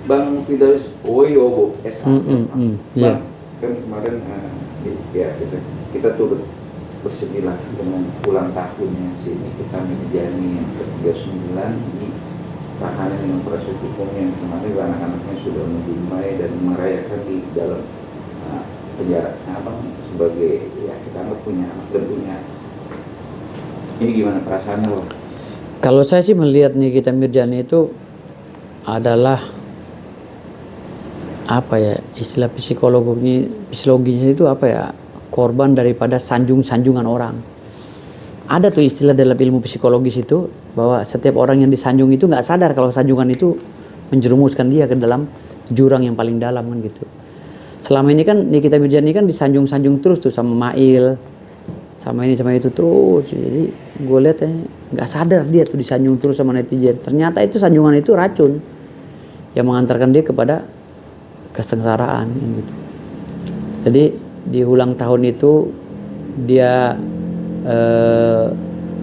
Bang Fidelis Woyobo S. Iya. Kan kemarin ya kita turut bersedihlah dengan ulang tahunnya si Nikita Mirzani yang ke-39 di tahanan dengan proses hukum yang kemarin anak-anaknya sudah menjumpai dan merayakan di dalam penjara. Nah, Abang sebagai ya kita anggap punya anak dan punya ini gimana perasaannya loh? Kalau saya sih melihat Nikita Mirzani itu adalah apa ya, istilah psikologinya itu apa ya, korban daripada sanjungan orang. Ada tuh istilah dalam ilmu psikologis itu bahwa setiap orang yang disanjung itu nggak sadar kalau sanjungan itu menjerumuskan dia ke dalam jurang yang paling dalam kan gitu. Selama ini kan Nikita Mirzani kan disanjung terus tuh sama Mail, sama ini sama itu terus. Jadi gue lihat nggak sadar dia tuh disanjung terus sama netizen. Ternyata itu sanjungan itu racun yang mengantarkan dia kepada kesengsaraan gitu. Jadi di ulang tahun itu dia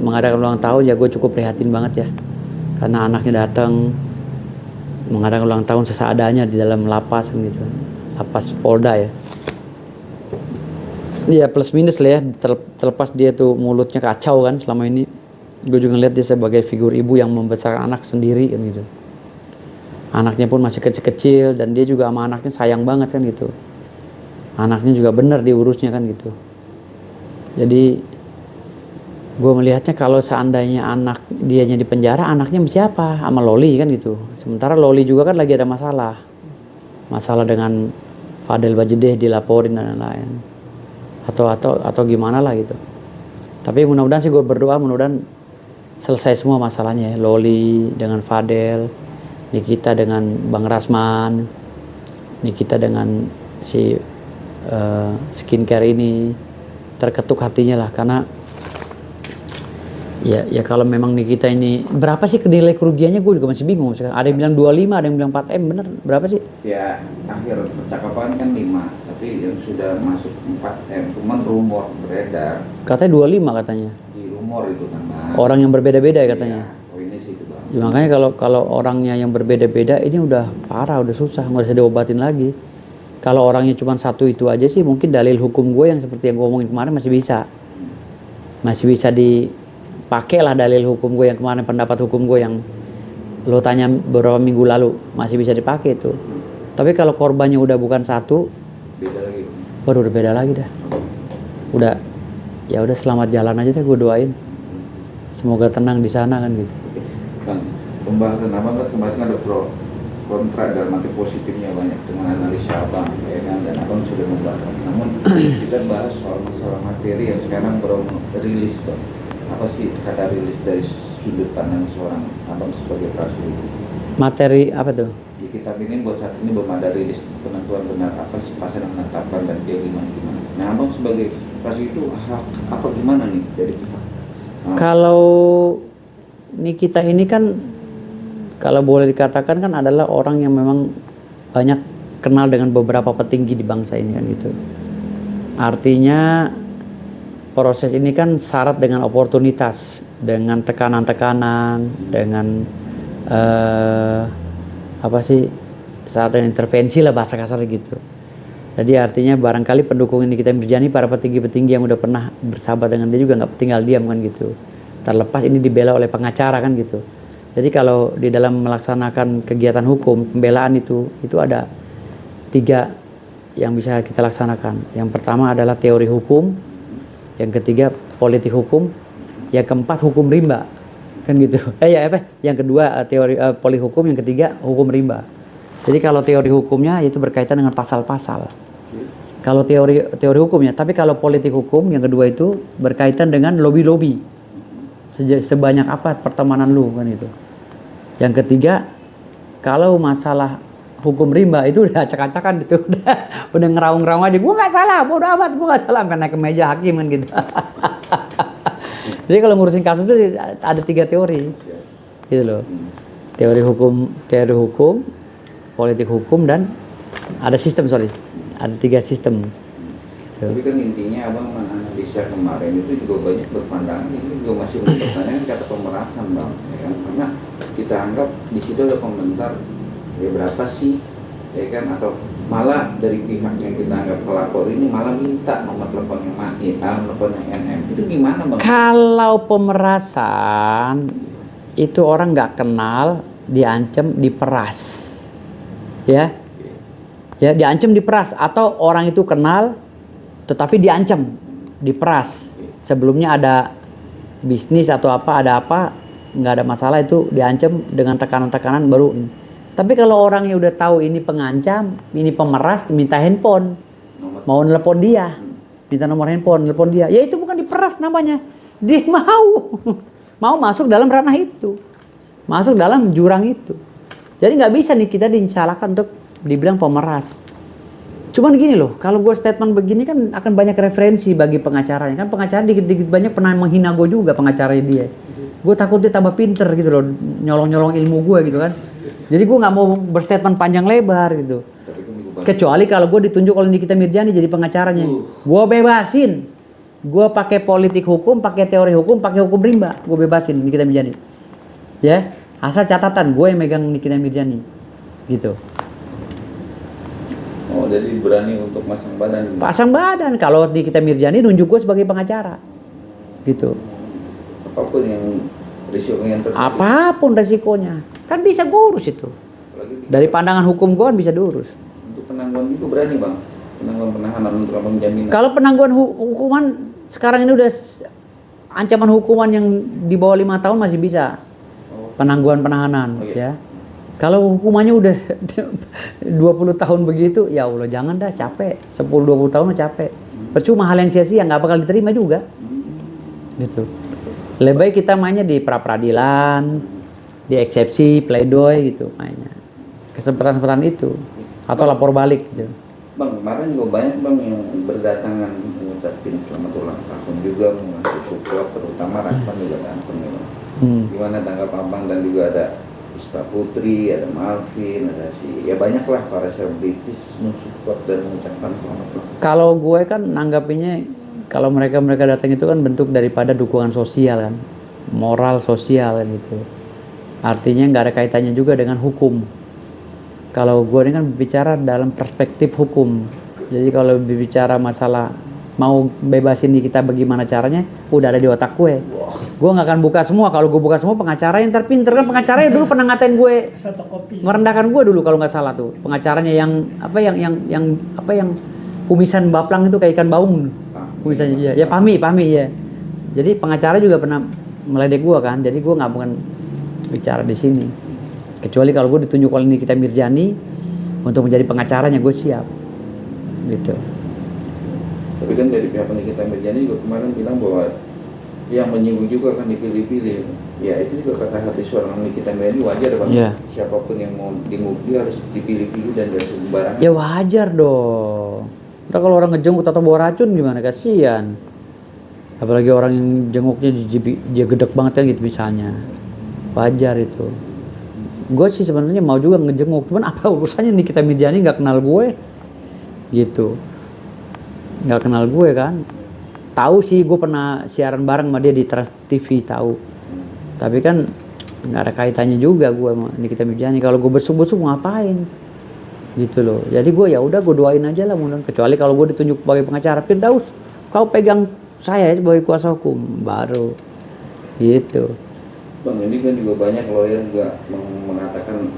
mengadakan ulang tahun, ya gue cukup prihatin banget ya, karena anaknya datang mengadakan ulang tahun sesadanya di dalam lapas gitu, lapas Polda ya. Iya plus minus lah ya, terlepas dia tuh mulutnya kacau kan selama ini. Gue juga ngeliat dia sebagai figur ibu yang membesarkan anak sendiri kan gitu. Anaknya pun masih kecil-kecil dan dia juga sama anaknya sayang banget kan gitu. Anaknya juga benar diurusnya kan gitu. Jadi gue melihatnya kalau seandainya anak dianya di penjara, anaknya siapa? Sama Loli kan gitu. Sementara Loli juga kan lagi ada masalah dengan Fadel Bajideh dilaporin dan lain-lain. Atau gimana lah gitu. Tapi mudah-mudahan sih gue berdoa mudah-mudahan selesai semua masalahnya ya. Loli dengan Fadel, Nikita dengan Bang Rasman, Nikita dengan si skincare ini, terketuk hatinya lah karena ya kalau memang Nikita ini berapa sih nilai kerugiannya gue juga masih bingung. Ada yang bilang 25, ada yang bilang 4M, bener berapa sih? Ya akhir percakapan kan 5, tapi yang sudah masuk 4M, cuman rumor beredar. Katanya 25 katanya. Di rumor itu kan. Orang yang berbeda-beda ya katanya. Oh ini sih itu Bang. Ya, makanya kalau orangnya yang berbeda-beda ini udah parah, udah susah, nggak bisa diobatin lagi. Kalau orangnya cuma satu itu aja sih mungkin dalil hukum gue yang seperti yang gue omongin kemarin masih bisa dipakai lah dalil hukum gue yang kemarin, pendapat hukum gue yang lo tanya beberapa minggu lalu masih bisa dipakai itu. Tapi kalau korbannya udah bukan satu, beda lagi. Waduh udah beda lagi dah. Ya udah selamat jalan aja deh, gue doain. Semoga tenang di sana kan gitu. Bang, pembahasan Abang kan kemarin ada pro kontra dalam arti positifnya banyak dengan analisa Abang ya kan, dan Abang sudah membahas. Namun kita bahas soal masalah materi yang sekarang baru rilis Bang. Apa sih kata rilis dari sudut pandang seorang Abang sebagai praktisi? Materi apa tuh? Di kitab ini buat saat ini belum ada rilis penentuan benar apa sih pasal yang menetapkan dan dia gimana. Nah Abang sebagai praktisi itu apa gimana nih dari kita? Kalau Nikita ini kan kalau boleh dikatakan kan adalah orang yang memang banyak kenal dengan beberapa petinggi di bangsa ini kan gitu. Artinya proses ini kan syarat dengan oportunitas, dengan tekanan-tekanan, dengan syarat dengan intervensi lah bahasa kasar gitu. Jadi artinya barangkali pendukung ini kita Mirzani, para petinggi-petinggi yang udah pernah bersahabat dengan dia juga nggak tinggal diam kan gitu. Terlepas ini dibela oleh pengacara kan gitu. Jadi kalau di dalam melaksanakan kegiatan hukum, pembelaan itu ada 3 yang bisa kita laksanakan. Yang pertama adalah teori hukum, yang ketiga politik hukum, yang keempat hukum rimba, kan gitu. Yang kedua teori politik hukum, yang ketiga hukum rimba. Jadi kalau teori hukumnya itu berkaitan dengan pasal-pasal. Kalau teori hukumnya, tapi kalau politik hukum yang kedua itu berkaitan dengan lobby-lobby. Sebanyak apa pertemanan lu kan itu. Yang ketiga, kalau masalah hukum rimba itu udah acak-acakan gitu, udah ngeraung-ngeraung aja, gue nggak salah, bodo amat, gue nggak salah, karena ke meja hakim kan gitu. Jadi kalau ngurusin kasus itu ada 3 teori, gitu loh. Teori hukum, politik hukum, dan ada sistem, ada 3 sistem. Tapi kan intinya Abang menganalisa kemarin itu juga banyak berpandangan, ini juga masih berpertanyaan kata pemerasan Bang, ya kan? Karena kita anggap di situ ada komentar ya berapa sih, ya kan, atau malah dari pihak yang kita anggap pelapor ini malah minta nomor teleponnya teleponnya NM, itu gimana bang? Kalau pemerasan itu orang nggak kenal, diancam, diperas, ya, ya diancam, diperas, atau orang itu kenal, tetapi diancam, diperas. Sebelumnya ada bisnis atau apa, ada apa, nggak ada masalah, itu diancam dengan tekanan-tekanan baru. Tapi kalau orangnya udah tahu ini pengancam, ini pemeras, minta handphone, mau nelpon dia, minta nomor handphone, nelpon dia, ya itu bukan diperas namanya, dia mau masuk dalam ranah itu, masuk dalam jurang itu. Jadi nggak bisa nih kita disalahkan untuk dibilang pemeras. Cuman gini loh, kalau gue statement begini kan akan banyak referensi bagi pengacaranya. Kan pengacara dikit-dikit banyak pernah menghina gue juga, pengacaranya dia. Gue takut dia tambah pinter gitu loh, nyolong-nyolong ilmu gue gitu kan. Jadi gue nggak mau berstatement panjang lebar gitu. Kecuali kalau gue ditunjuk oleh Nikita Mirjani jadi pengacaranya, gue bebasin. Gue pakai politik hukum, pakai teori hukum, pakai hukum rimba, gue bebasin Nikita Mirjani. Ya, asal catatan gue yang megang Nikita Mirjani, gitu. Oh, jadi berani untuk pasang badan. Pasang badan kalau Nikita Mirjani nunjuk gue sebagai pengacara, gitu. Apapun yang risikonya yang terjadi. Apapun resikonya, kan bisa gue urus itu. Dari pandangan hukum gue kan bisa diurus. Untuk penangguhan itu berani bang, penangguhan penahanan untuk penjaminan. Kalau penangguhan hukuman sekarang ini udah ancaman hukuman yang di bawah 5 tahun masih bisa penangguhan penahanan, ya. Kalau hukumannya udah 20 tahun begitu, ya Allah jangan dah, capek. 10-20 tahun udah capek. Percuma, hal yang sia-sia nggak bakal diterima juga. Gitu. Lebih baik kita mainnya di pra-peradilan, di eksepsi, pledoi gitu mainnya. Kesempatan-kesempatan itu. Atau lapor balik gitu. Bang, kemarin juga banyak bang yang berdatangan mengucapkan selamat ulang tahun juga, mengasih support, terutama Raspan juga datang. Gimana tanggapan bang? Dan juga ada Ustaz Putri, ada Malvin, ada ya banyaklah para selebritis mensupport dan mengucapkan selamat ulang tahun. Kalau gue kan nanggapinnya, kalau mereka datang itu kan bentuk daripada dukungan sosial kan, moral sosial kan gitu. Artinya nggak ada kaitannya juga dengan hukum. Kalau gue ini kan bicara dalam perspektif hukum. Jadi kalau berbicara masalah mau bebasin kita bagaimana caranya, udah ada di otak gue. Gue nggak akan buka semua. Kalau gue buka semua, pengacara yang terpinter kan, pengacaranya dulu pernah ngatain gue, merendahkan gue dulu kalau nggak salah tuh. Pengacaranya yang kumisan baplang itu kayak ikan baung. Kumisannya ya Pahmi ya. Jadi pengacara juga pernah meledek gue kan. Jadi gue nggak bukan bicara di sini. Kecuali kalau gue ditunjuk oleh Nikita Mirjani untuk menjadi pengacaranya, gue siap. Gitu. Tapi kan dari pihak Nikita Mirjani juga kemarin bilang bahwa yang menyinggung juga akan dipilih-pilih. Ya itu juga kata hati seorang Nikita Mirjani, wajar bang. Yeah. Siapapun yang mau dimuji harus dipilih-pilih dan dari sembarangan. Ya wajar dong. Ntar kalau orang ngejenguk atau bawa racun gimana, kasihan. Apalagi orang yang jenguknya dia gedek banget kan gitu misalnya. Wajar itu. Gue sih sebenarnya mau juga ngejenguk, cuman apa urusannya Nikita Mirjani nggak kenal gue, gitu. Nggak kenal gue kan. Tahu sih gue pernah siaran bareng sama dia di Trans TV, tahu. Tapi kan nggak ada kaitannya juga gue sama Nikita Mirjani. Kalau gue besuk-besuk ngapain? Gitu loh. Jadi gue ya udah, gue doain aja lah mudah. Kecuali kalau gue ditunjuk sebagai pengacara, Firdaus, kau pegang saya sebagai kuasa hukum, baru. Gitu. Bang, ini kan juga banyak lawyer juga mengatakan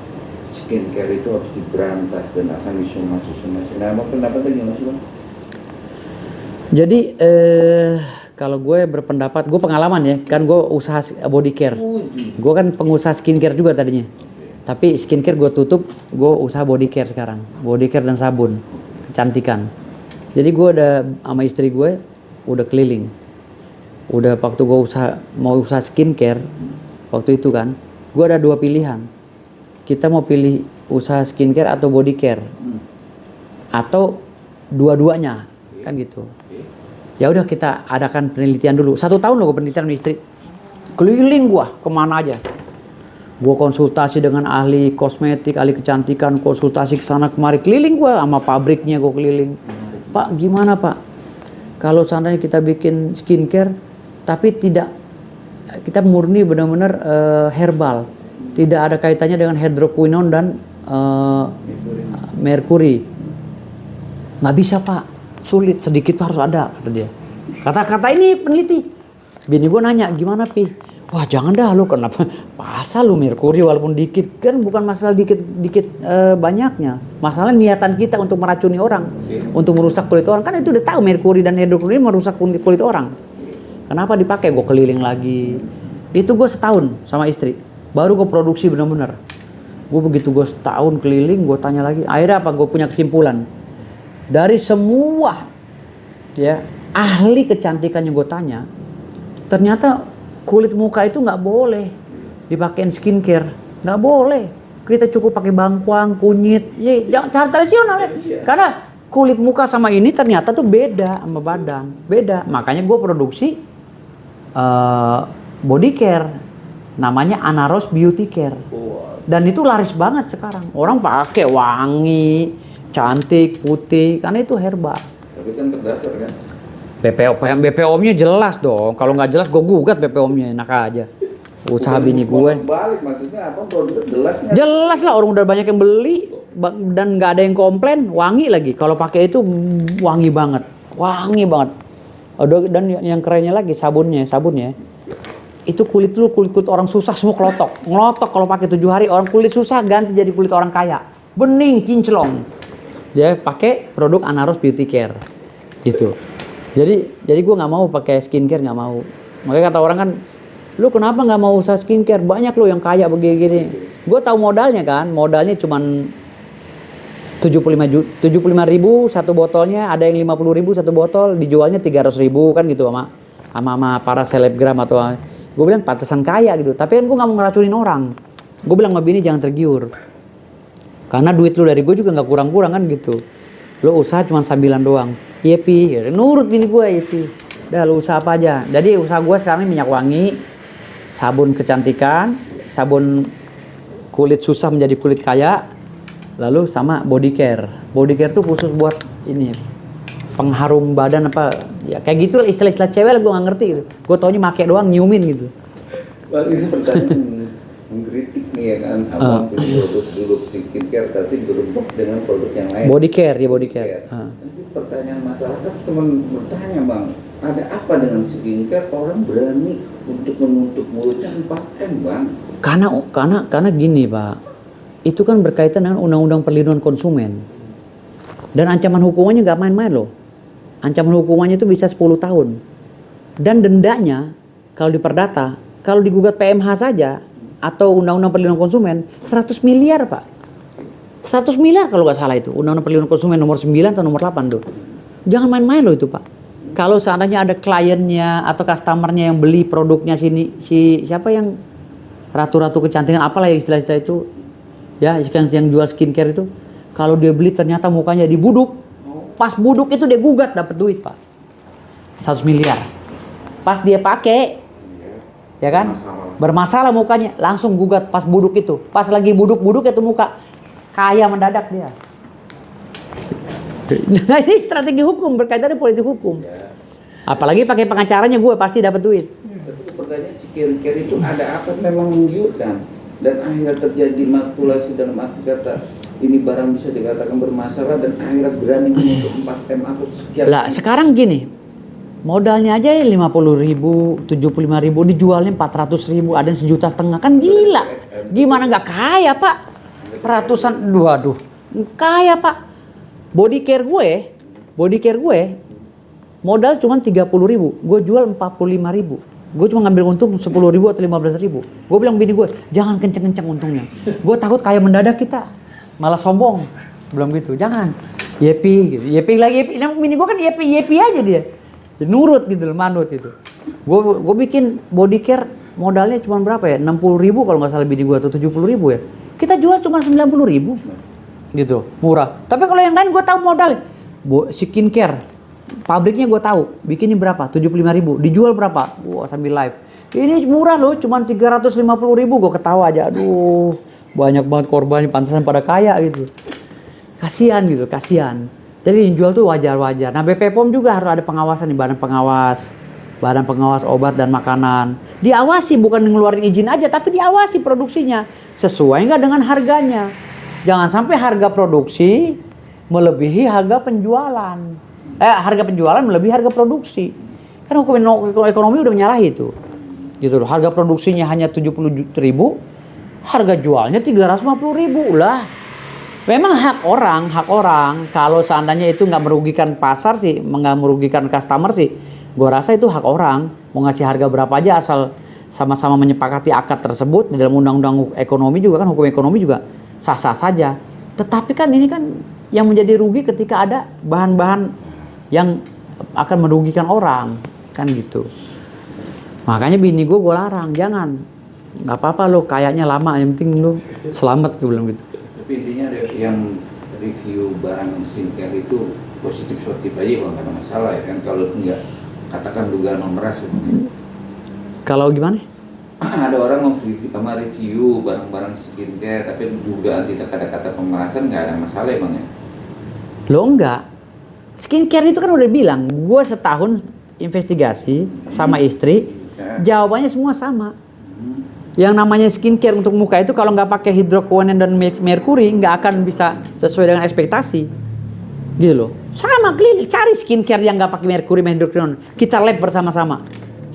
skincare itu harus diberantas dan akan disomasi. Nah, apa pendapatnya gimana sih bang? Jadi kalau gue berpendapat, gue pengalaman ya, kan gue usaha body care. Gue kan pengusaha skincare juga tadinya. Tapi skincare gue tutup, gue usaha body care sekarang. Body care dan sabun, kecantikan. Jadi gue udah sama istri gue, udah keliling. Udah waktu gue mau usaha skincare, waktu itu kan, gue ada 2 pilihan. Kita mau pilih usaha skincare atau body care, atau dua-duanya, kan gitu. Ya udah kita adakan penelitian dulu. 1 tahun loh gue penelitian sama istri. Keliling gue kemana aja. Gue konsultasi dengan ahli kosmetik, ahli kecantikan, konsultasi kesana kemari. Keliling gue sama pabriknya, gue keliling. Pak, gimana Pak? Kalau seandainya kita bikin skincare, tapi tidak, kita murni benar-benar herbal, tidak ada kaitannya dengan hidroquinone dan merkuri. Nggak bisa Pak, sulit, sedikit harus ada, kata dia. Kata ini peneliti. Bini gue nanya, gimana Pi? Wah jangan dah lu, kenapa? Pasal lu merkuri walaupun dikit, kan bukan masalah dikit banyaknya. Masalah niatan kita untuk meracuni orang, untuk merusak kulit orang. Kan itu udah tahu merkuri dan hidroklorin merusak kulit orang. Kenapa dipakai? Gue keliling lagi. Itu gue setahun sama istri, baru gue produksi benar-benar. Gue begitu gue setahun keliling, gue tanya lagi. Akhirnya apa? Gue punya kesimpulan. Dari semua ya ahli kecantikan yang gue tanya, ternyata kulit muka itu nggak boleh dipakein skincare, nggak boleh. Kita cukup pakai bangkuang, kunyit, ya cara tradisional ya. Karena kulit muka sama ini ternyata tuh beda sama badan, beda. Makanya gue produksi body care, namanya Anaros Beauty Care, dan itu laris banget sekarang. Orang pakai wangi, cantik, putih, karena itu herbal. Tapi kan terdaftar kan? BPOM-nya jelas dong. Kalau nggak jelas gue gugat BPOM-nya, enak aja. Usaha bini gue. Balik maksudnya apa? Produk jelasnya. Jelas lah, orang udah banyak yang beli dan nggak ada yang komplain. Wangi lagi. Kalau pakai itu wangi banget, wangi banget. Dan yang kerennya lagi sabunnya. Itu kulit orang susah semua ngelotok kalau pakai 7 hari. Orang kulit susah ganti jadi kulit orang kaya, bening kinclong. Dia pakai produk Anaros Beauty Care gitu. Jadi gue nggak mau pakai skincare, nggak mau. Makanya kata orang kan, lu kenapa nggak mau usaha skincare? Banyak lu yang kaya begini. Gue tahu modalnya kan, modalnya cuman 75.000 satu botolnya, ada yang 50.000 satu botol, dijualnya 300.000 kan gitu sama para selebgram atau. Gue bilang pantesan kaya gitu, tapi kan gue nggak mau ngeracunin orang. Gue bilang sama bini jangan tergiur, karena duit lu dari gue juga nggak kurang-kurang kan gitu. Lu usaha cuma sambilan doang. Iya Pi, nurut bini gue itu. Udah lu usaha apa aja. Jadi usaha gue sekarang ini minyak wangi, sabun kecantikan, sabun kulit susah menjadi kulit kaya, lalu sama body care. Body care tuh khusus buat ini pengharum badan apa ya kayak gitu lah, istilah-istilah cewek lah gue nggak ngerti gitu. Gue taunya make doang nyiumin gitu. Bang, ini pertanyaan mengkritik nih ya kan, abang punya produk skincare tapi berubah dengan produk yang lain. Body care ya, body care. Nanti pertanyaan masyarakat teman bertanya bang, ada apa dengan skincare orang berani untuk menutup mulutnya 4M bang? Karena gini Pak, itu kan berkaitan dengan undang-undang perlindungan konsumen dan ancaman hukumannya nggak main-main loh. Ancaman hukumannya itu bisa 10 tahun dan dendanya kalau di perdata, kalau digugat PMH saja atau undang-undang perlindungan konsumen 100 miliar Pak. 100 miliar kalau nggak salah itu undang-undang perlindungan konsumen nomor 9 atau nomor 8 tuh. Jangan main-main loh itu Pak. Kalau seandainya ada kliennya atau customernya yang beli produknya siapa yang ratu-ratu kecantikan apalah ya istilah-istilah itu ya, yang jual skincare itu, kalau dia beli ternyata mukanya dibuduk, pas buduk itu dia gugat dapat duit Pak 100 miliar. Pas dia pakai ya kan bermasalah mukanya, langsung gugat pas buduk itu. Pas lagi buduk itu muka kaya mendadak dia. Nah ini strategi hukum, berkaitan dengan politik hukum. Apalagi pakai pengacaranya gue pasti dapat duit. Tapi pertanyaan skincare itu ada apa memang menggiurkan dan akhirnya terjadi manipulasi dalam arti kata ini barang bisa dikatakan bermasalah dan akhirnya berani untuk 4M atau sekian. Lah sekarang gini, modalnya aja 50.000, 75.000, dijualnya 400.000, ada yang 1,5 juta, kan gila. Gimana nggak kaya Pak? Ratusan, waduh, kaya Pak. Body care gue, modal cuma 30.000, gue jual 45.000. Gue cuma ngambil untung 10.000 atau 15.000. Gue bilang bini gue, jangan kenceng-kenceng untungnya. Gue takut kaya mendadak kita, malah sombong. Belum gitu, jangan. Yepi, gitu. Yepi lagi, bini gue kan yepi aja dia. Nurut gitu, manut gitu. Gue bikin body care modalnya cuma berapa ya? 60.000 kalau nggak salah bini gue atau 70.000 ya. Kita jual cuma 90.000. Gitu, murah. Tapi kalau yang lain gue tahu modal. Skincare, pabriknya gue tahu, bikinnya berapa? 75.000, dijual berapa? Wah sambil live. Ini murah loh, cuma 350.000, gue ketawa aja. Aduh, banyak banget korbannya, pantesan pada kaya gitu. Kasihan gitu, kasihan. Jadi yang jual tuh wajar-wajar. Nah BPOM juga harus ada pengawasan nih, badan pengawas obat dan makanan. Diawasi, bukan ngeluarin izin aja, tapi diawasi produksinya sesuai nggak dengan harganya. Jangan sampai harga produksi melebihi harga penjualan. Harga penjualan melebihi harga produksi. Kan hukum ekonomi udah menyalahi itu. Gitu loh. Harga produksinya hanya 70.000, harga jualnya 350.000 lah. Memang hak orang kalau seandainya itu nggak merugikan pasar sih, nggak merugikan customer sih, gue rasa itu hak orang mau ngasih harga berapa aja asal sama-sama menyepakati akad tersebut di dalam undang-undang ekonomi juga kan, hukum ekonomi juga sah-sah saja. Tetapi kan ini kan yang menjadi rugi ketika ada bahan-bahan yang akan merugikan orang kan gitu. Makanya bini gue larang, jangan, nggak apa-apa lo kayaknya lama, yang penting lo selamat, gue bilang gitu. Tapi intinya yang review barang skincare itu positif aja kalau nggak ada masalah ya kan, kalau enggak katakan dugaan memeras ya. Kalau gimana? Ada orang review barang-barang skincare tapi dugaan tidak ada kata pemerasan, nggak ada masalah emang ya? Lo enggak, skincare itu kan udah bilang, gue setahun investigasi sama istri, jawabannya semua sama. Yang namanya skincare untuk muka itu kalau nggak pakai hidroquinone dan merkuri nggak akan bisa sesuai dengan ekspektasi, gitu loh. Sama keliling cari skincare yang nggak pakai merkuri dan hidroquinone. Kita lab bersama-sama,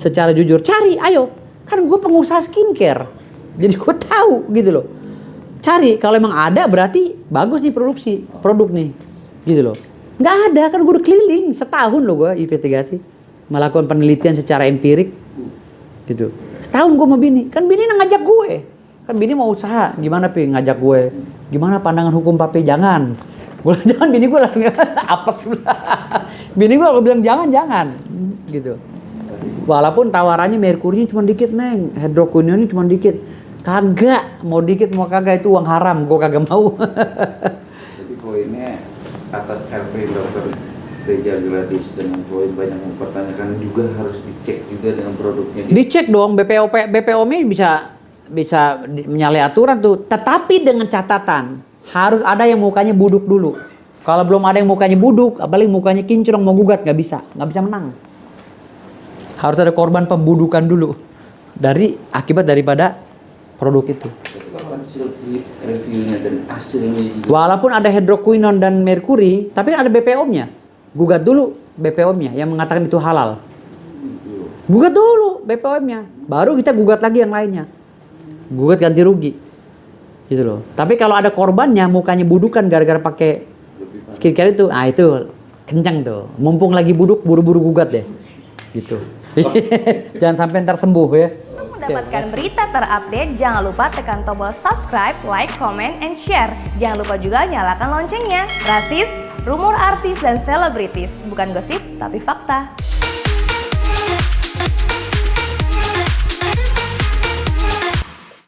secara jujur cari, ayo. Kan gue pengusaha skincare, jadi gue tahu gitu loh. Cari, kalau emang ada berarti bagus nih produk nih, gitu loh. Nggak ada, kan gue udah keliling setahun loh gue investigasi, melakukan penelitian secara empirik, gitu. Setahun gue sama bini, kan bini ngajak gue, kan bini mau usaha, gimana Pi ngajak gue, gimana pandangan hukum Papi, jangan, gue jangan, bini gue langsung apes, bini gue bilang jangan, gitu. Walaupun tawarannya merkurinya cuma dikit neng, hidroquinone cuma dikit, kagak, mau dikit mau kagak itu uang haram, gue kagak mau. Jadi poinnya atas LP dokter Reja gratis dengan poin banyak mempertanyakan juga harus dicek juga dengan produknya. Dicek dong, BPOM bisa menyalahi aturan tuh, tetapi dengan catatan harus ada yang mukanya buduk dulu. Kalau belum ada yang mukanya buduk, apalagi mukanya kinclong mau gugat nggak bisa menang. Harus ada korban pembudukan dulu akibat daripada produk itu. Hasil reviewnya dan hasilnya juga. Walaupun ada hidroquinone dan merkuri, tapi ada BPOM-nya. Gugat dulu BPOM-nya yang mengatakan itu halal. Gugat dulu BPOM-nya, baru kita gugat lagi yang lainnya. Gugat ganti rugi. Gitu loh. Tapi kalau ada korbannya mukanya budukan gara-gara pakai skincare itu, itu kencang tuh. Mumpung lagi buduk, buru-buru gugat deh. Gitu. Jangan sampai ntar sembuh ya. Mendapatkan berita terupdate, jangan lupa tekan tombol subscribe, like, comment, and share. Jangan lupa juga nyalakan loncengnya. Rasis, rumor artis dan selebritis, bukan gosip tapi fakta.